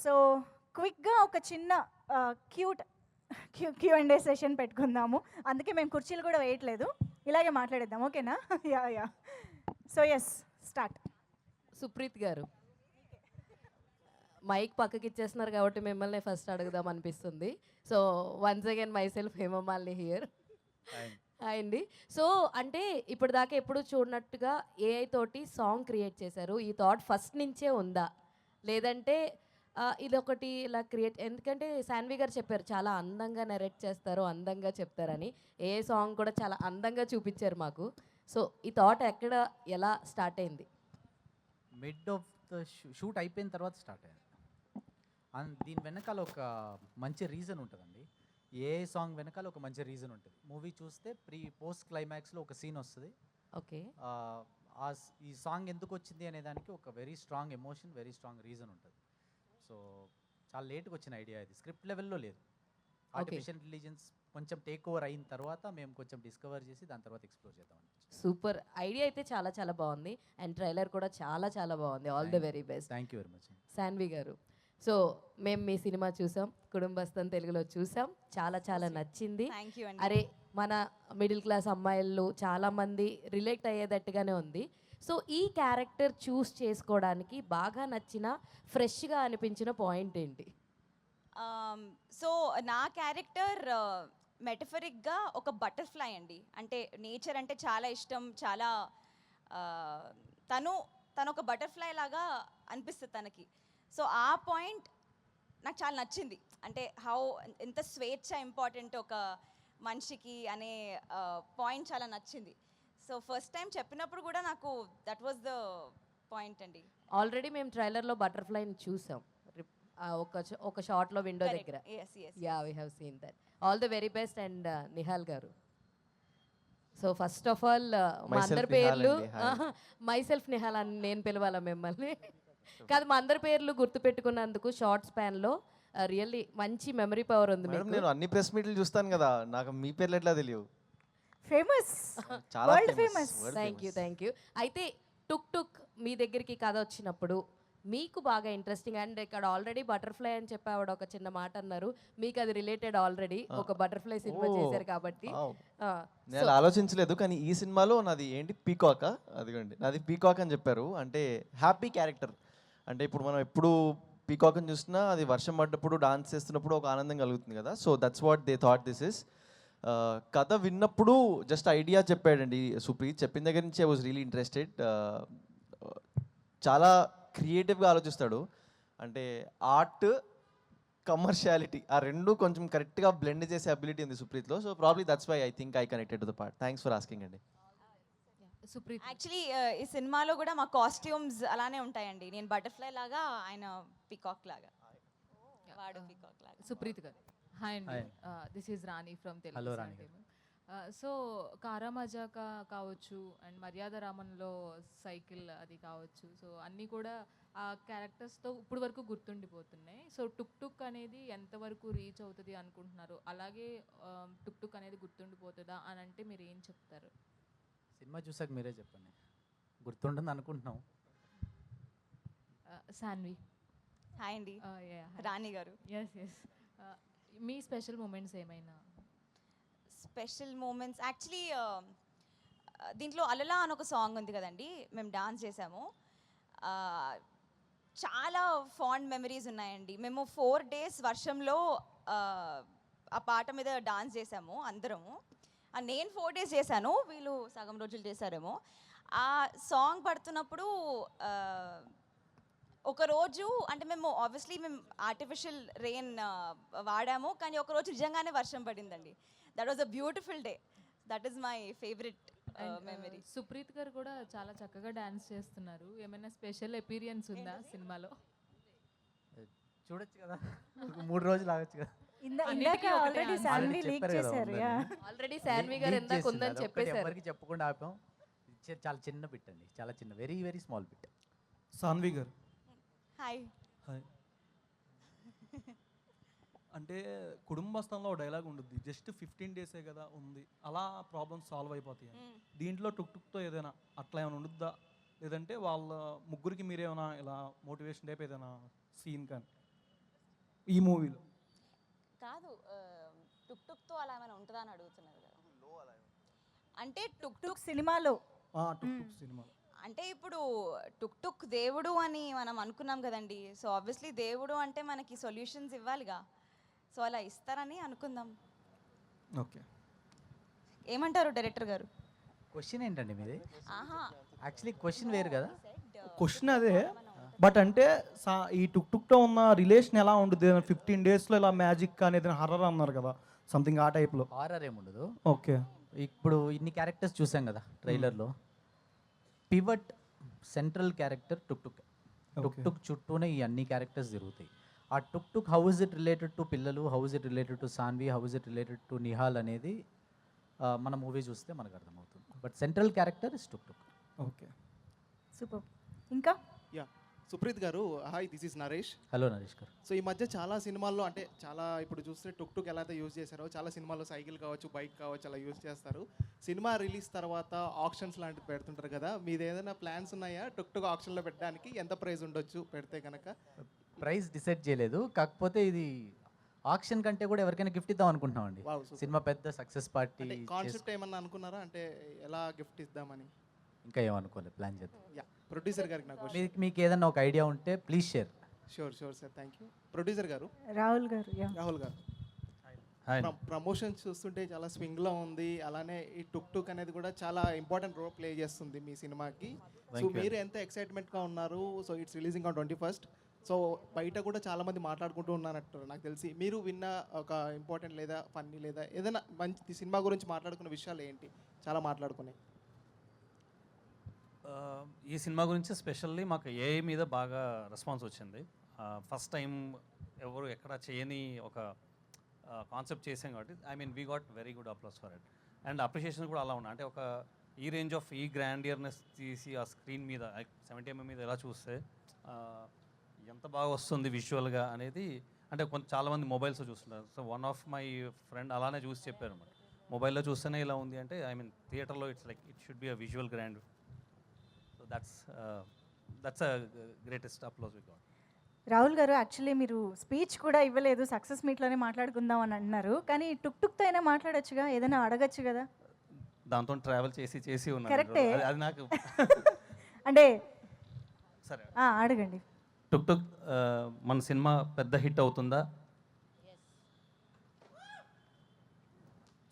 So క్విక్గా ఒక చిన్న క్యూట్ Q&A సెషన్ పెట్టుకుందాము. అందుకే మేము కుర్చీలు కూడా వేయట్లేదు, ఇలాగే మాట్లాడేద్దాం. ఓకేనా? Yeah yeah. So yes, start. Supreeth గారు, మైక్ పక్కకి ఇచ్చేస్తున్నారు కాబట్టి మిమ్మల్ని ఫస్ట్ అడుగుదాం అనిపిస్తుంది. So once again myself Hemamalini here. Hi అండి. సో అంటే ఇప్పటిదాకా ఎప్పుడు చూడనట్టుగా ఏఐ తోటి సాంగ్ క్రియేట్ చేశారు. ఈ థాట్ ఫస్ట్ నుంచే ఉందా, లేదంటే ఇదొకటి ఇలా క్రియేట్, ఎందుకంటే శాన్వి గారు చెప్పారు చాలా అందంగా నెరేట్ చేస్తారు, అందంగా చెప్తారని. ఏఐ సాంగ్ కూడా చాలా అందంగా చూపించారు మాకు. సో ఈ థాట్ ఎక్కడ, ఎలా స్టార్ట్ అయింది? మిడ్ ఆఫ్ ద షూట్ అయిపోయిన తర్వాత స్టార్ట్ అయ్యింది. అండ్ దీని వెనకాల ఒక మంచి రీజన్ ఉంటుందండి. ఏ సాంగ్ వెనకాల ఒక మంచి రీజన్ ఉంటుంది. మూవీ చూస్తే పోస్ట్ క్లైమాక్స్లో ఒక సీన్ వస్తుంది. ఓకే. ఈ సాంగ్ ఎందుకు వచ్చింది అనే దానికి ఒక very strong emotion, very strong reason ఉంటుంది. సో చాలా లేట్గా వచ్చిన ఐడియా ఇది, స్క్రిప్ట్ లెవెల్లో లేదు. ఆర్టిఫిషియల్ ఇంటెలిజెన్స్ కొంచెం టేక్ ఓవర్ అయిన తర్వాత మేము కొంచెం డిస్కవర్ చేసి దాని తర్వాత ఎక్స్ప్లోర్ చేద్దామని. సూపర్ ఐడియా అయితే చాలా చాలా బాగుంది, అండ్ ట్రైలర్ కూడా చాలా చాలా బాగుంది. All the very best. Thank you very much. Shanvi గారు, సో మేము మీ సినిమా చూసాం, కుటుంబస్థం తెలుగులో చూసాం, చాలా చాలా నచ్చింది. థ్యాంక్ యూ అండి. అరే మన మిడిల్ క్లాస్ అమ్మాయిలు చాలామంది రిలేట్ అయ్యేటట్టుగానే ఉంది. సో ఈ క్యారెక్టర్ చూస్ చేసుకోవడానికి బాగా నచ్చిన, ఫ్రెష్గా అనిపించిన పాయింట్ ఏంటి? సో నా క్యారెక్టర్ మెటఫరిక్గా ఒక బటర్ఫ్లై అండి. అంటే నేచర్ అంటే చాలా ఇష్టం, చాలా తను ఒక బటర్ఫ్లై లాగా అనిపిస్తుంది తనకి. సో ఆ పాయింట్ నాకు చాలా నచ్చింది. అంటే ఎంత స్వేచ్ఛ ఇంపార్టెంట్ ఒక మనిషికి అనే పాయింట్ చాలా నచ్చింది. సో ఫస్ట్ టైం చెప్పినప్పుడు కూడా నాకు దట్ వాజ్ ద పాయింట్ అండి. ఆల్రెడీ మేము ట్రైలర్లో బటర్ఫ్లైని చూసాం, ఒక షార్ట్లో విండో దగ్గర. Yeah, we have seen that. All the very best. And Nihal గారు, సో ఫస్ట్ ఆఫ్ ఆల్ మా అందరి పేర్లు, మై సెల్ఫ్ నిహాల్ అని నేను పిలవాలా మిమ్మల్ని? కాదు, మా అందరి పేర్లు గుర్తుపెట్టుకున్నందుకు షార్ట్ స్పాన్లో రియల్లీ మంచి మెమరీ పవర్ ఉంది మీకు. నేను అన్ని ప్రెస్ మీట్లు చూస్తాను కదా, నాకు మీ పేర్లు ఎట్లా తెలియవు? ఫేమస్, చాలా వరల్డ్ ఫేమస్. Thank you. అయితే టుక్ టుక్ మీ దగ్గరికి కథ వచ్చినప్పుడు మీకు బాగా ఇంట్రెస్టింగ్, అండ్ ఇక్కడ ఆల్రెడీ బటర్ఫ్లై అని చెప్పావాడు ఒక చిన్న మాట అన్నారు, మీకు అది రిలేటెడ్ ఆల్రెడీ ఒక బటర్ఫ్లై సినిమా చేశారు కాబట్టి. నేను ఆలోచించలేదు, కానీ ఈ సినిమాలో నాది ఏంటి, పీకాక్. అదిగోండి, నాది పీకాక్ అని చెప్పారు. అంటే హ్యాపీ క్యారెక్టర్. అంటే ఇప్పుడు మనం ఎప్పుడు పీకాక్ అని చూసినా అది వర్షం పడ్డప్పుడు డాన్స్ చేస్తున్నప్పుడు ఒక ఆనందం కలుగుతుంది కదా. So that's what they thought this is. కథ విన్నప్పుడు జస్ట్ ఐడియా చెప్పాడండి సుప్రీత్. చెప్పిన దగ్గర నుంచి ఐ వాజ్ రియలీ ఇంట్రెస్టెడ్. చాలా క్రియేటివ్గా ఆలోచిస్తాడు. అంటే ఆర్ట్, కమర్షియాలిటీ ఆ రెండు కొంచెం కరెక్ట్గా బ్లెండ్ చేసే అబిలిటీ ఉంది సుప్రీత్లో. So probably that's why I think I connected to the part. Thanks for asking అండి. సుప్రీత్, యాక్చువల్లీ ఈ సినిమాలో కూడా మా కాస్ట్యూమ్స్ అలానే ఉంటాయండి. నేను బటర్ఫ్లై లాగా, ఆయన పీకాక్ లాగా, వాడు పీకాక్ లాగా. సుప్రీత్ గారు. హాయ్ అండి, this is Rani from Hello, Telugu Rani Sun. So కారా మజాకా కావచ్చు అండ్ మర్యాద రామన్లో సైకిల్ అది కావచ్చు, సో అన్నీ కూడా ఆ క్యారెక్టర్స్తో ఇప్పుడు వరకు గుర్తుండిపోతున్నాయి. సో టుక్ టుక్ అనేది ఎంతవరకు రీచ్ అవుతుంది అనుకుంటున్నారు? అలాగే టుక్ టుక్ అనేది గుర్తుండిపోతుందా అని అంటే మీరు ఏం చెప్తారు? సినిమా చూసాక మీరే చెప్పండి, గుర్తుంటుంది అనుకుంటున్నాం. శాన్వి. హాయ్ అండి, రాణి గారు. ఎస్ మీ స్పెషల్ మూమెంట్స్ ఏమైనా? స్పెషల్ మూమెంట్స్ యాక్చువల్లీ దీంట్లో అలలా అని ఒక సాంగ్ ఉంది కదండి, మేము డాన్స్ చేసాము. చాలా ఫాండ్ మెమరీస్ ఉన్నాయండి. మేము 4 days వర్షంలో ఆ పాట మీద డాన్స్ చేసాము అందరము. నేను 4 days చేశాను, వీళ్ళు సగం రోజులు చేశారేమో. ఆ సాంగ్ పడుతున్నప్పుడు ఒకరోజు అంటే మేము ఆబ్వియస్లీ ఆర్టిఫిషియల్ రెయిన్ వాడాము, కానీ ఒకరోజు నిజంగానే వర్షం పడిందండి. That was a beautiful day. That is my favourite memory. Supreeth గారు కూడా చాలా చక్కగా డాన్స్ చేస్తున్నారు. ఏమైనా స్పెషల్ ఎపీరియన్స్ ఉందా సినిమాలో? చూడొచ్చు కదా, 3 రోజులు ఆగొచ్చు కదా. ఇందాక ఆల్రెడీ శాన్వి లీక్ చెప్పారు కదా చేశారు. యా, ఆల్రెడీ శాన్వి గారు ఎంత ఉందని చెప్పేశారు. ఎవరికి చెప్పకుండా ఆపాం. చాలా చిన్న బిట్ అండి, చాలా చిన్న, very very small bit. Sanvi గారు. హాయ్. హాయ్. అంటే కుటుంబస్థంలో డైలాగ్ ఉంటుంది, జస్ట్ 15 days కదా ఉంది, అలా ప్రాబ్లమ్స్ సాల్వ్ అయిపోతాయి. దీంట్లో టుక్ టుక్తో ఏదైనా అట్లా ఏమైనా ఉండుద్దా, లేదంటే వాళ్ళ ముగ్గురికి మీరేమైనా ఇలా మోటివేషన్ టైప్ ఏదైనా సీన్ కానీ? ఈ మూవీలో? కాదు, టుక్ టుక్తో అలా ఏమైనా ఉంటుందా అని అడుగుతున్నారు కదా. అంటే టుక్ టుక్ సినిమాలో టుక్ టుక్ సినిమాలో. అంటే ఇప్పుడు టుక్ టుక్ దేవుడు అని మనం అనుకున్నాం కదండి. సో ఆబ్వియస్లీ దేవుడు అంటే మనకి సొల్యూషన్స్ ఇవ్వాలిగా. సో అలా ఇస్తారని అనుకుందాం. ఓకే. ఏమంటారు డైరెక్టర్ గారు? క్వశ్చన్ ఏంటండి మీది? ఆహా, యాక్చువల్లీ క్వశ్చన్ వేరు కదా. క్వశ్చన్ అదే, బట్ అంటే ఈ టుక్ టుక్తో ఉన్న రిలేషన్ ఎలా ఉంటుంది? 15 డేస్లో ఇలా మ్యాజిక్ అనేది హర్రర్ అన్నారు కదా, సంథింగ్ ఆ టైప్లో. హారర్ ఏముండదు. ఓకే. ఇప్పుడు ఇన్ని క్యారెక్టర్స్ చూసాం కదా ట్రైలర్లో. Pivot central character Tuk Tuk. Tuk Tuk చుట్టూనే ఈ అన్ని క్యారెక్టర్స్ జరుగుతాయి. ఆ Tuk Tuk how is it related to పిల్లలు, how is it related to Sanvi, how is it related to Nihal అనేది మన మూవీ చూస్తే మనకు అర్థమవుతుంది. But central character is Tuk Tuk. Okay. Super. ఇంకా యా, సుప్రీత్ గారు, hi, this is Naresh. Hello Naresh గారు. సో ఈ మధ్య చాలా సినిమాల్లో, అంటే చాలా ఇప్పుడు చూస్తే టుక్ టుక్ ఎలా అయితే యూజ్ చేశారో, చాలా సినిమాల్లో సైకిల్ కావచ్చు, బైక్ కావచ్చు, అలా యూజ్ చేస్తారు. సినిమా రిలీజ్ తర్వాత ఆప్షన్స్ లాంటివి పెడుతుంటారు కదా, మీది ఏదైనా ప్లాన్స్ ఉన్నాయా టుక్ టుక్ ఆప్షన్లో పెట్టడానికి? ఎంత ప్రైస్ ఉండొచ్చు పెడితే కనుక? ప్రైస్ డిసైడ్ చేయలేదు, కాకపోతే ఇది ఆక్షన్ కంటే కూడా ఎవరికైనా గిఫ్ట్ ఇద్దాం అనుకుంటున్నాం అండి. Wow, super. సినిమా పెద్ద సక్సెస్ పార్టీ. అంటే కాన్సెప్ట్ ఏమన్నా అనుకున్నారా, అంటే ఎలా గిఫ్ట్ ఇద్దామని? ఇంకా ఏమనుకోలేదు, ప్లాన్ చేద్దాం. యా, ప్రొడ్యూసర్ గారికి నాకు మీకు ఏదన్నా ఒక ఐడియా ఉంటే please share. Sure sir, thank you. Producer గారు, రాహుల్ గారు. రాహుల్ గారు, ప్రమోషన్స్ చూస్తుంటే చాలా స్వింగ్లో ఉంది. అలానే ఈ టుక్ టుక్ అనేది కూడా చాలా ఇంపార్టెంట్ రోల్ ప్లే చేస్తుంది మీ సినిమాకి. So Thank you. మీరు ఎంత ఎక్సైట్మెంట్గా ఉన్నారు? So it's releasing on 21st. So బయట కూడా చాలా మంది మాట్లాడుకుంటూ ఉన్నారంటారు నాకు తెలిసి. మీరు విన్న ఒక ఇంపార్టెంట్ లేదా ఫన్నీ లేదా ఏదైనా మంచి సినిమా గురించి మాట్లాడుకున్న విషయాలు ఏంటి? చాలా మాట్లాడుకున్నాయి. ఈ సినిమా గురించి స్పెషల్లీ మాకు ఏఐ మీద బాగా రెస్పాన్స్ వచ్చింది. ఫస్ట్ టైం ఎవరు ఎక్కడ చేయని ఒక కాన్సెప్ట్ చేసాం కాబట్టి we got very good applause for it. And appreciation కూడా అలా ఉన్నాయి. అంటే ఒక ఈ రేంజ్ ఆఫ్ ఈ గ్రాండియర్నెస్ తీసి ఆ స్క్రీన్ మీద 70mm మీద ఎలా చూస్తే ఎంత బాగా వస్తుంది విజువల్గా అనేది. అంటే చాలామంది మొబైల్స్లో చూస్తున్నారు. So one of my friend అలానే చూసి చెప్పారు అన్నమాట, మొబైల్లో చూస్తేనే ఇలా ఉంది అంటే థియేటర్లో it's like it should be a visual grand. So that's a greatest applause we got. Rahul గారు, యాక్చువల్లీ మీరు స్పీచ్ కూడా ఇవ్వలేదు, సక్సెస్ మీట్లోనే మాట్లాడుకుందాం అని అంటున్నారు. కానీ టుక్ టుక్తో అయినా మాట్లాడొచ్చుగా, ఏదైనా అడగచ్చు కదా. దాంతో ట్రావెల్ చేసి ఉన్నాను. కరెక్టే. అది నాకు అంటే సరే, అడగండి. టుక్ టుక్ మన సినిమా పెద్ద హిట్ అవుతుందా?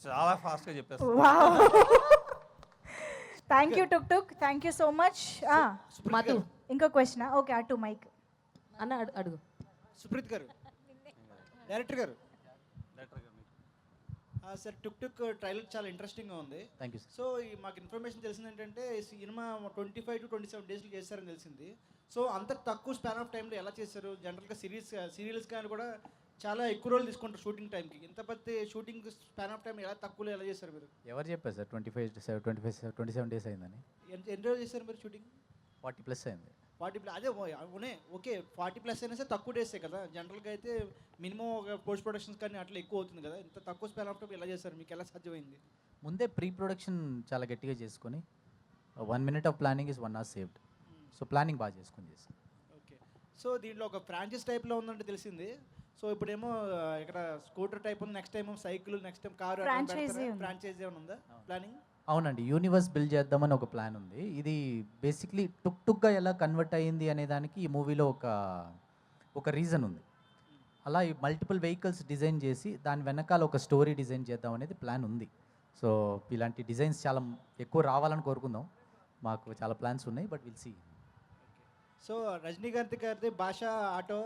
చాలా ఫాస్ట్గా చెప్పేస్తాను. Thank you took took, thank you so much. Madhu ఇంకో క్వశ్చన్. ఓకే, అటు మైక్. అన్న అడుగు. సుప్రీత్ గారు, డైరెక్టర్ గారు, డైరెక్టర్ గారు మీకు. సార్ టుక్ టుక్ ట్రైలర్ చాలా ఇంట్రెస్టింగ్గా ఉంది. Thank you. సో మాకు ఇన్ఫర్మేషన్ తెలిసింది ఏంటంటే ఈ సినిమా 25 to 27 డేస్లో చేశారని తెలిసింది. సో అంత తక్కువ స్పాన్ ఆఫ్ టైంలో ఎలా చేశారు? జనరల్గా సీరియల్స్ కానీ కూడా చాలా ఎక్కువ రోజులు తీసుకుంటారు షూటింగ్ టైంకి. ఇంత పెద్ద షూటింగ్ స్పాన్ ఆఫ్ టైం ఎలా తక్కువలో ఎలా చేశారు మీరు? ఎవరు చెప్పారు సార్ 27 డేస్ అయిందని? ఎన్ని రోజులు చేశారు మీరు షూటింగ్? 40+ అయింది. 40+. అదే ఓకే, 40+ అయినా సరే తక్కువ డేసే కదా. జనరల్గా అయితే మినిమం ఒక పోస్ట్ ప్రొడక్షన్స్ కానీ అట్లా ఎక్కువ అవుతుంది కదా. ఇంత తక్కువ స్పాన్ ఆఫ్ టైం ఎలా చేశారు? మీకు ఎలా సాధ్యమైంది? ముందే ప్రీ ప్రొడక్షన్ చాలా గట్టిగా చేసుకొని 1 minute of planning is 1 hour saved. So planning బాగా చేసుకొని చేస్తాం. ఓకే. సో దీంట్లో ఒక ఫ్రాంచైజ్ టైప్లో ఉందంటే తెలిసింది. సో ఇప్పుడేమో ఇక్కడ స్కూటర్ టైప్ ఉంది, next time cycle, next time car. Franchisee ఉంది. ఫ్రాంచైజ్ ఏమైనా ఉందా ప్లానింగ్? అవునండి, యూనివర్స్ బిల్డ్ చేద్దామని ఒక ప్లాన్ ఉంది. ఇది బేసిక్లీ టుక్ టుక్గా ఎలా కన్వర్ట్ అయ్యింది అనే దానికి ఈ మూవీలో ఒక రీజన్ ఉంది. అలా ఈ మల్టిపుల్ వెహికల్స్ డిజైన్ చేసి దాని వెనకాల ఒక స్టోరీ డిజైన్ చేద్దాం అనేది ప్లాన్ ఉంది. సో ఇలాంటి డిజైన్స్ చాలా ఎక్కువ రావాలని కోరుకుందాం. మాకు చాలా ప్లాన్స్ ఉన్నాయి, but will see. So Rajinikanth గారిది భాష ఆటో,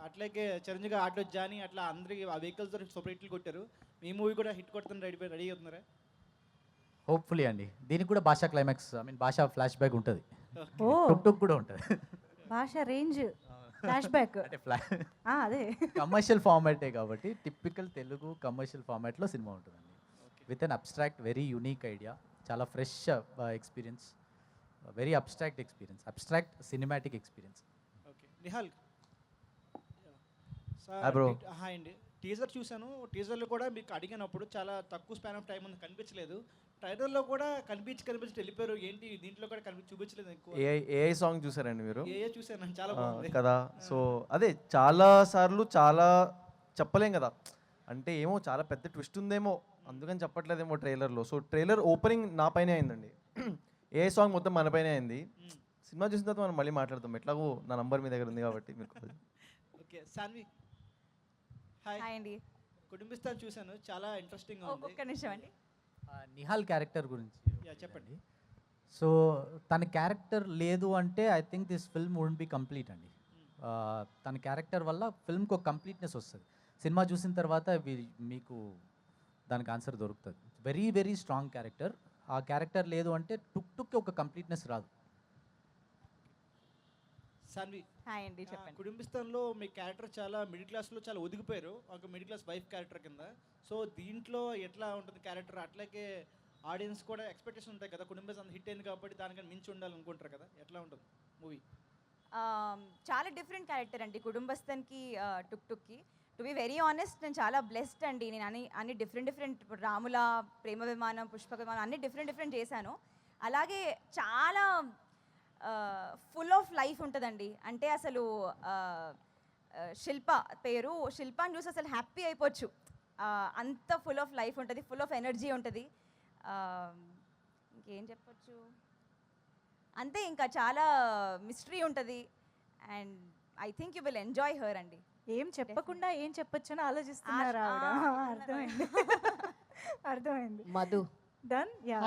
అట్లాగే చిరంజీవి ఆటో జానీ, అట్లా అందరికి ఆ వెహికల్స్ సూపర్ హిట్లు కొట్టారు. మీ మూవీ కూడా హిట్ కొడుతున్న రెడీ అవుతున్నారా? హోప్ఫుల్లీ అండి. దీనికి కూడా భాషా క్లైమాక్స్, భాషా ఫ్లాష్ బ్యాక్ ఉంటుంది. ఓ, టుక్ టుక్ కూడా ఉంటుంది. భాష రేంజ్ ఫ్లాష్ బ్యాక్. అంటే అదే కమర్షియల్ ఫార్మాటే కాబట్టి టిపికల్ తెలుగు కమర్షియల్ ఫార్మాట్లో సినిమా ఉంటుందండి. With an abstract very unique idea, చాలా fresh experience, very abstract experience, abstract cinematic experience. Okay. Nihal Hi, bro. Hi అండి. టీజర్ చూశాను. టీజర్లో కూడా మీకు అడిగినప్పుడు చాలా తక్కువ స్పాన్ ఆఫ్ టైం ఉంది, కనిపించలేదు. ట్రైలర్లో కూడా కనిపించి వెళ్ళిపోయారు, ఏంటి దీంట్లో కూడా చూపించలేదు ఎక్కువ. ఏఐ సాంగ్ చూసారండి మీరు? ఏ చూసాను, చాలా బాగుంది కదా. సో అదే చాలా సార్లు చాలా చెప్పలేం కదా, అంటే ఏమో చాలా పెద్ద ట్విస్ట్ ఉందేమో అందుకని చెప్పట్లేదేమో ట్రైలర్లో. సో ట్రైలర్ ఓపెనింగ్ నా పైనే అయిందండి, ఏ సాంగ్ మొత్తం మన పైనే అయింది. సినిమా చూసిన తర్వాత మనం మళ్ళీ మాట్లాడతాం, ఎట్లాగో నా నంబర్ మీ దగ్గర ఉంది కాబట్టి మీరు. Okay Saanvi, hi. హాయ్ అండి. కుటుంబిస్తాను చూశాను, చాలా ఇంట్రెస్టింగ్ ఉంది. ఒక్క నిమిషం అండి. నిహాల్ క్యారెక్టర్ గురించి చెప్పండి. సో తన క్యారెక్టర్ లేదు అంటే I think this film wouldn't B complete అండి. తన క్యారెక్టర్ వల్ల ఫిల్మ్కి ఒక కంప్లీట్నెస్ వస్తుంది. సినిమా చూసిన తర్వాత మీకు దానికి ఆన్సర్ దొరుకుతుంది. Very very strong character. ఆ క్యారెక్టర్ లేదు అంటే టుక్కి ఒక కంప్లీట్నెస్ రాదు. సాన్వి, హాయ్ అండి, చెప్పండి. కుటుంబిస్తాన్లో మీ క్యారెక్టర్ చాలా మిడిల్ క్లాస్లో చాలా ఒదిగిపోయారు, ఒక మిడిల్ క్లాస్ వైఫ్ క్యారెక్టర్ కింద. సో దీంట్లో ఎట్లా ఉంటుంది క్యారెక్టర్? అట్లాగే ఆడియన్స్ కూడా ఎక్స్పెక్టేషన్ ఉంటాయి కదా, కుటుంబిస్తాన్ హిట్ అయింది కాబట్టి దానికన్నా మించి ఉండాలనుకుంటారు కదా, ఎట్లా ఉంటుంది మూవీ? చాలా డిఫరెంట్ క్యారెక్టర్ అండి కుటుంబస్థన్కి, టుక్కి. టు బి వెరీ ఆనెస్ట్, నేను చాలా బ్లెస్డ్ అండి. నేను అన్ని డిఫరెంట్ ఇప్పుడు రాముల, ప్రేమ విమానం, పుష్పక విమానం అన్ని డిఫరెంట్ చేశాను. అలాగే చాలా ఫుల్ ఆఫ్ లైఫ్ ఉంటుందండి. అంటే అసలు శిల్ప పేరు, శిల్పాని చూసి అసలు హ్యాపీ అయిపోవచ్చు, అంత ఫుల్ ఆఫ్ లైఫ్ ఉంటుంది, ఫుల్ ఆఫ్ ఎనర్జీ ఉంటుంది. ఇంకేం చెప్పచ్చు, అంతే, ఇంకా చాలా మిస్టరీ ఉంటుంది. And I think you will enjoy her అండి. ఏం చెప్పకుండా ఏం చెప్పొచ్చని ఆలోచిస్తున్నారు ఆవిడ. అర్థమైంది, అర్థమైంది. Madhu, done. Yeah,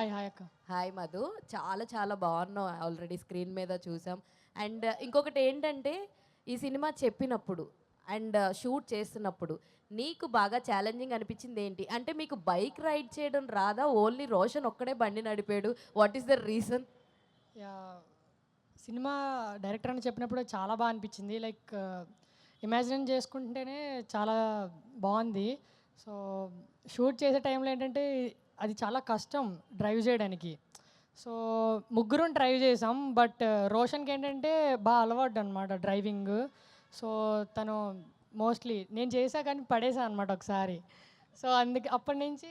hi Madhu, చాలా చాలా బాగున్నావు, ఆల్రెడీ స్క్రీన్ మీద చూసాం. అండ్ ఇంకొకటి ఏంటంటే ఈ సినిమా చెప్పినప్పుడు అండ్ షూట్ చేస్తున్నప్పుడు నీకు బాగా ఛాలెంజింగ్ అనిపించింది ఏంటి? అంటే మీకు బైక్ రైడ్ చేయడం రాదా? ఓన్లీ రోషన్ ఒక్కడే బండి నడిపాడు, వాట్ ఈస్ ద రీజన్? సినిమా డైరెక్టర్ అని చెప్పినప్పుడు చాలా బాగా అనిపించింది. లైక్ ఇమాజిన్ చేసుకుంటేనే చాలా బాగుంది. సో షూట్ చేసే టైంలో ఏంటంటే అది చాలా కష్టం డ్రైవ్ చేయడానికి. సో ముగ్గురం డ్రైవ్ చేసాం, బట్ రోషన్కి ఏంటంటే బాగా అలవాటు అనమాట డ్రైవింగ్. సో తను మోస్ట్లీ నేను చేసా కానీ పడేసా అనమాట ఒకసారి. సో అందుకే అప్పటి నుంచి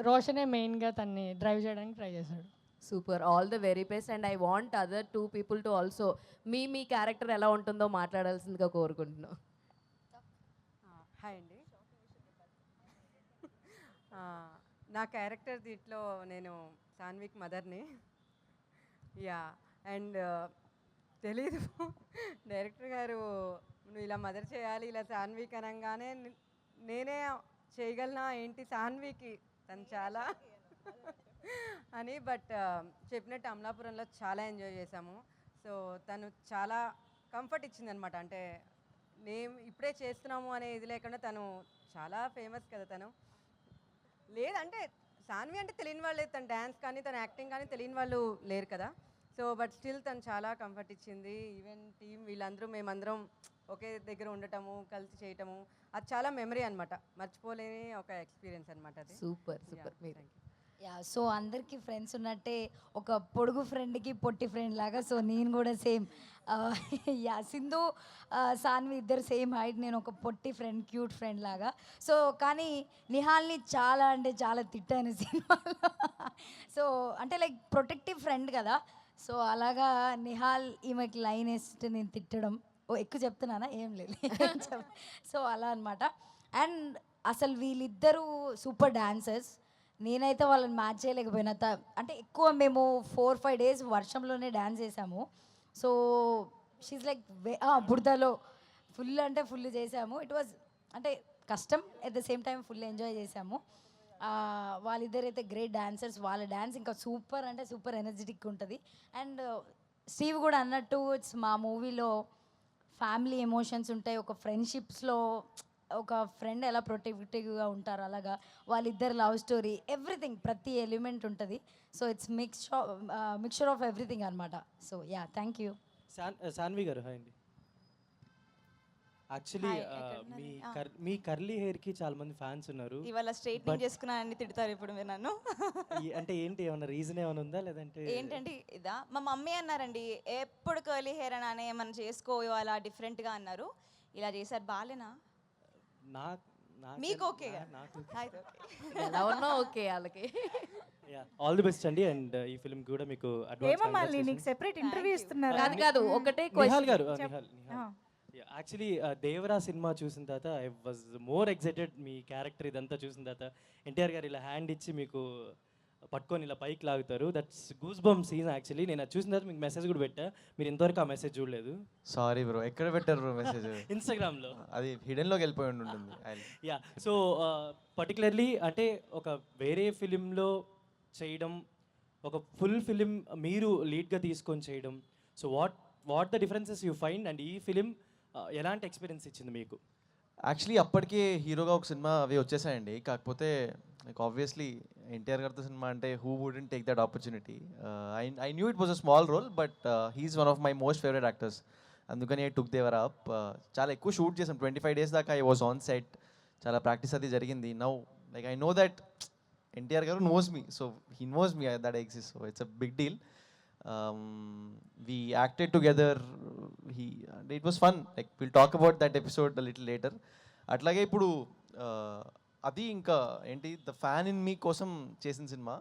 రోషనే మెయిన్గా తన్ని డ్రైవ్ చేయడానికి ట్రై చేశాడు. Super, all the very best. And I want other 2 people to also me character ఎలా ఉంటుందో మాట్లాడాల్సిందిగా కోరుకుంటున్నాను. హాయ్ అండి, నా క్యారెక్టర్ దీంట్లో నేను సాన్విక్ మదర్ని. యా, అండ్ తెలీదు డైరెక్టర్ గారు నువ్వు ఇలా మదర్ చేయాలి, ఇలా సాన్విక్ అనగానే నేనే చేయగలనా ఏంటి సాన్వికి, తను చాలా అని. బట్ చెప్పినట్టు అమలాపురంలో చాలా ఎంజాయ్ చేసాము. సో తను చాలా కంఫర్ట్ ఇచ్చిందనమాట. అంటే మేము ఇప్పుడే చేస్తున్నాము అనే ఇది లేకుండా తను చాలా ఫేమస్ కదా. తను లేదంటే సాన్వి అంటే తెలియని వాళ్ళు లేదు, తన డ్యాన్స్ కానీ తన యాక్టింగ్ కానీ తెలియని వాళ్ళు లేరు కదా. సో బట్ స్టిల్ తను చాలా కంఫర్ట్ ఇచ్చింది. ఈవెన్ టీమ్ వీళ్ళందరూ మేమందరం ఒకే దగ్గర ఉండటము, కలిసి చేయటము, అది చాలా మెమరీ అనమాట, మర్చిపోలేని ఒక ఎక్స్పీరియన్స్ అనమాట అది. Super super. మీరు యా, సో అందరికీ ఫ్రెండ్స్ ఉన్నట్టే ఒక పొడుగు ఫ్రెండ్కి పొట్టి ఫ్రెండ్ లాగా, సో నేను కూడా సేమ్. యా, సింధు సాన్వి ఇద్దరు సేమ్ హైట్, నేను ఒక పొట్టి ఫ్రెండ్, క్యూట్ ఫ్రెండ్ లాగా. సో కానీ నిహాల్ని చాలా అంటే చాలా తిట్టాను సినిమాలో. సో అంటే లైక్ ప్రొటెక్టివ్ ఫ్రెండ్ కదా, సో అలాగా నిహాల్ ఈమెకి లైన్ వేస్తే నేను తిట్టడం, ఎక్కువ చెప్తున్నానా ఏం లేదు. సో అలా అనమాట. అండ్ అసలు వీళ్ళిద్దరూ సూపర్ డాన్సర్స్. నేనైతే వాళ్ళని మ్యాచ్ చేయలేకపోయినా. అంటే ఎక్కువ మేము 4-5 days వర్షంలోనే డ్యాన్స్ చేసాము. సో షీజ్ లైక్ బురదలో ఫుల్ అంటే ఫుల్ చేసాము. ఇట్ వాజ్ అంటే కష్టం, at the same time full enjoy చేసాము. వాళ్ళిద్దరైతే గ్రేట్ డాన్సర్స్. వాళ్ళ డ్యాన్స్ ఇంకా సూపర్ అంటే సూపర్ ఎనర్జెటిక్ ఉంటుంది. అండ్ స్టీవ్ కూడా అన్నట్టు ఇట్స్ మా మూవీలో ఫ్యామిలీ ఎమోషన్స్ ఉంటాయి, ఒక ఫ్రెండ్షిప్స్లో ఒక ఫ్రెండ్ ఎలా ప్రొటెక్టివ్గా ఉంటారు అలాగా వాళ్ళిద్దరు లవ్ స్టోరీ, ఎవ్రీథింగ్, ప్రతి ఎలిమెంట్ ఉంటుంది. So it's mixture of everything అనమాట. So yeah, thank you. Sanvi గారు హాయ్ అండి. యాక్చువల్లీ మీ కర్లీ హెయిర్కి చాలా మంది ఫ్యాన్స్ ఉన్నారు. ఇవాళ స్ట్రైట్నింగ్ చేసుకున్నానని తిడతారు ఇప్పుడు మీరు నన్ను. అంటే ఏంటి, ఏమన్నా రీజన్ ఏమైనా ఉందా లేదంటే ఏంటండి ఇదా? మా మమ్మీ అన్నారండి ఎప్పుడు కర్లీ హెయిర్ అని ఏమన్నా చేసుకో అలా డిఫరెంట్గా అన్నారు. ఇలా చేశారు, బాగాలేనా? మీకు ఓకే నాకు ఎలా ఉన్నా ఓకే వాళ్ళకి. ఆల్ ది బెస్ట్ అండి. అండ్ ఈ ఫిల్మ్ కూడా మీకు ఏమో మళ్ళీ నీకు సెపరేట్ ఇంటర్వ్యూ ఇస్తున్నారు కాదు కాదు ఒకటే నిహాల్ క్వశ్చన్. గారు యాక్చువల్లీ దేవరా సినిమా చూసిన తర్వాత I was more excited. Me character ఇదంతా చూసిన తర్వాత ఎన్టీఆర్ గారు ఇలా హ్యాండ్ ఇచ్చి మీకు పట్టుకొని ఇలా పైకి లాగుతారు. That's goose bump scene. Actually నేను అది చూసిన తర్వాత మీకు మెసేజ్ కూడా పెట్టా, మీరు ఇంతవరకు ఆ మెసేజ్ చూడలేదు. సారీ బ్రో, ఎక్కడ పెట్టారు బ్రో మెసేజ్? ఇన్స్టాగ్రామ్లో. అది హిడెన్లోకి వెళ్ళిపోయి ఉంటుంది. యా, సో పర్టికులర్లీ అంటే ఒక వేరే ఫిలింలో చేయడం, ఒక ఫుల్ ఫిలిం మీరు లీడ్గా తీసుకొని చేయడం, so what the differences you find and ఈ ఫిలిం ఎలాంటి ఎక్స్పీరియన్స్ ఇచ్చింది మీకు? యాక్చువల్లీ అప్పటికే హీరోగా ఒక సినిమా అవి వచ్చేసాయండి. కాకపోతే లైక్ ఆబ్వియస్లీ ఎన్టీఆర్ గారితో సినిమా అంటే who wouldn't take that opportunity. I knew it was a small role, but he's one of my most favourite actors. అందుకని ఐ టుక్ దేవర్ అప్. చాలా ఎక్కువ షూట్ చేసాం, 25 days దాకా ఐ వాజ్ ఆన్ సెట్. చాలా practice అది జరిగింది. Now like I know that NTR గారు knows me, so he knows me that I exist, so it's a big deal. We acted together. It was fun. Like we'll talk about that episode a little later. అట్లాగే ఇప్పుడు అది ఇంకా ఏంటి the fan in me కోసం చేసిన cinema,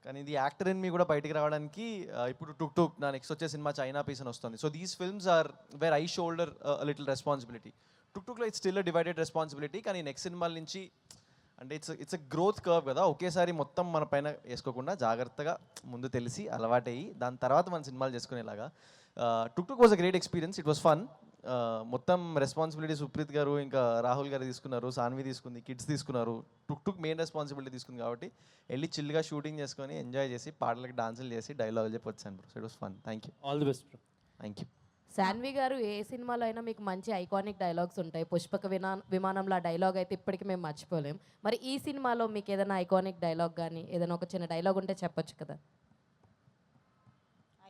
కానీ ఇది actor in me కూడా బయటికి రావడానికి ఇప్పుడు టుక్ టుక్ నా నెక్స్ట్ వచ్చే సినిమా చైనా పీస్ అని వస్తుంది. So these films are where I shoulder little responsibility. Tuk టుక్లో ఇట్స్ స్టిల్ డివైడెడ్ రెస్పాన్సిబిలిటీ, కానీ నెక్స్ట్ సినిమాల నుంచి అంటే ఇట్స్ అ గ్రోత్ కర్వ్ కదా. ఒకేసారి మొత్తం మన పైన వేసుకోకుండా జాగ్రత్తగా ముందు తెలిసి అలవాటయ్యి దాని తర్వాత మన సినిమాలు చేసుకునేలాగా. Tuk tuk was a great experience. It was fun. మొత్తం రెస్పాన్సిబిలిటీ సుప్రీత్ గారు ఇంకా రాహుల్ గారు తీసుకున్నారు, సాన్వి తీసుకుంది, కిడ్స్ తీసుకున్నారు. టుక్ టుక్ మెయిన్ రెస్పాన్సిబిలిటీ తీసుకుంది కాబట్టి వెళ్ళి చిల్గా షూటింగ్ చేసుకొని ఎంజాయ్ చేసి పాటలకి డాన్సులు చేసి డైలాగులు చెప్పి వచ్చాను bro. So it was fun. Thank you. All the best bro. Thank you. Shanvi గారు ఏ సినిమాలో అయినా మీకు మంచి ఐకానిక్ డైలాగ్స్ ఉంటాయి. పుష్పక విమానంలో ఆ డైలాగ్ అయితే ఇప్పటికీ మేము మర్చిపోలేం. మరి ఈ సినిమాలో మీకు ఏదైనా ఐకానిక్ డైలాగ్ కానీ ఏదైనా ఒక చిన్న డైలాగ్ ఉంటే చెప్పొచ్చు కదా.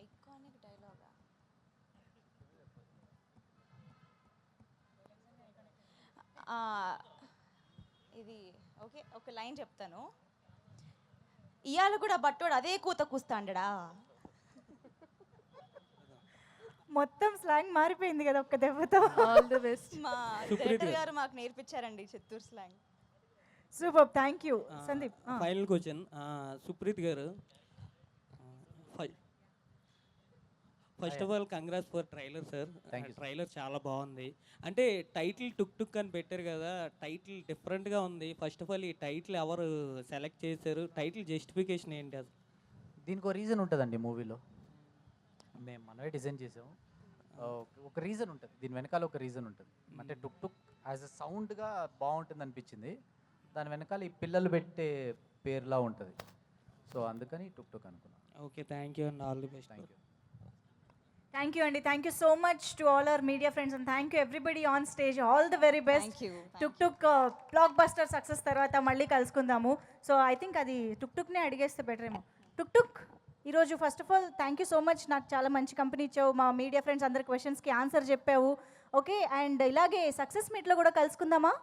ఐకానిక్ డైలాగా? ఇది ఓకే, ఒక లైన్ చెప్తాను. ఇవాళ కూడా బట్టోడు అదే కూత కూస్తాండడా. మొత్తం స్లాంగ్ మారిపోయింది కదా ఒక్క దెబ్బతో. All the best. మా డైరెక్టర్ గారు మాకు నేర్పించారండి Chittoor slang. Super, thank you Sandeep. Final question Supreeth garu, first of all congrats for trailer sir. Trailer చాలా బాగుంది. అంటే టైటిల్ టుక్ టుక్ అని పెట్టారు కదా, టైటిల్ డిఫరెంట్గా ఉంది. ఫస్ట్ ఆఫ్ ఆల్ ఈ టైటిల్ ఎవరు సెలెక్ట్ చేశారు? టైటిల్ జస్టిఫికేషన్ ఏంటి అది? దీనికి ఒక రీజన్ ఉంటుందండి మూవీలో. మేము మనమే డిజైన్ చేసాం. ఒక రీజన్ ఉంటుంది దీని వెనకాల, ఒక రీజన్ ఉంటుంది. అంటే టుక్ టుక్ యాజ్ అ సౌండ్గా బాగుంటుంది అనిపించింది. దాని వెనకాల ఈ పిల్లలు పెట్టే పేరులా ఉంటుంది. సో అందుకని టుక్ టుక్ అనుకున్నాను. Okay, thank you and all the best. Thank you. Thank you అండి. Thank you so much to all our media friends and thank you everybody on stage. All the very best. Tuk tuk blockbuster success తర్వాత మళ్ళీ కలుసుకుందాము. So I think అది టుక్ టుక్నే అడిగేస్తే better ఏమో. టుక్ టుక్ ఈరోజు first of all thank you so much. నాకు చాలా మంచి company ఇచ్చావు. మా మీడియా ఫ్రెండ్స్ అందరి క్వశ్చన్స్కి ఆన్సర్ చెప్పావు. ఓకే, అండ్ ఇలాగే సక్సెస్ మీట్లో కూడా కలుసుకుందామా?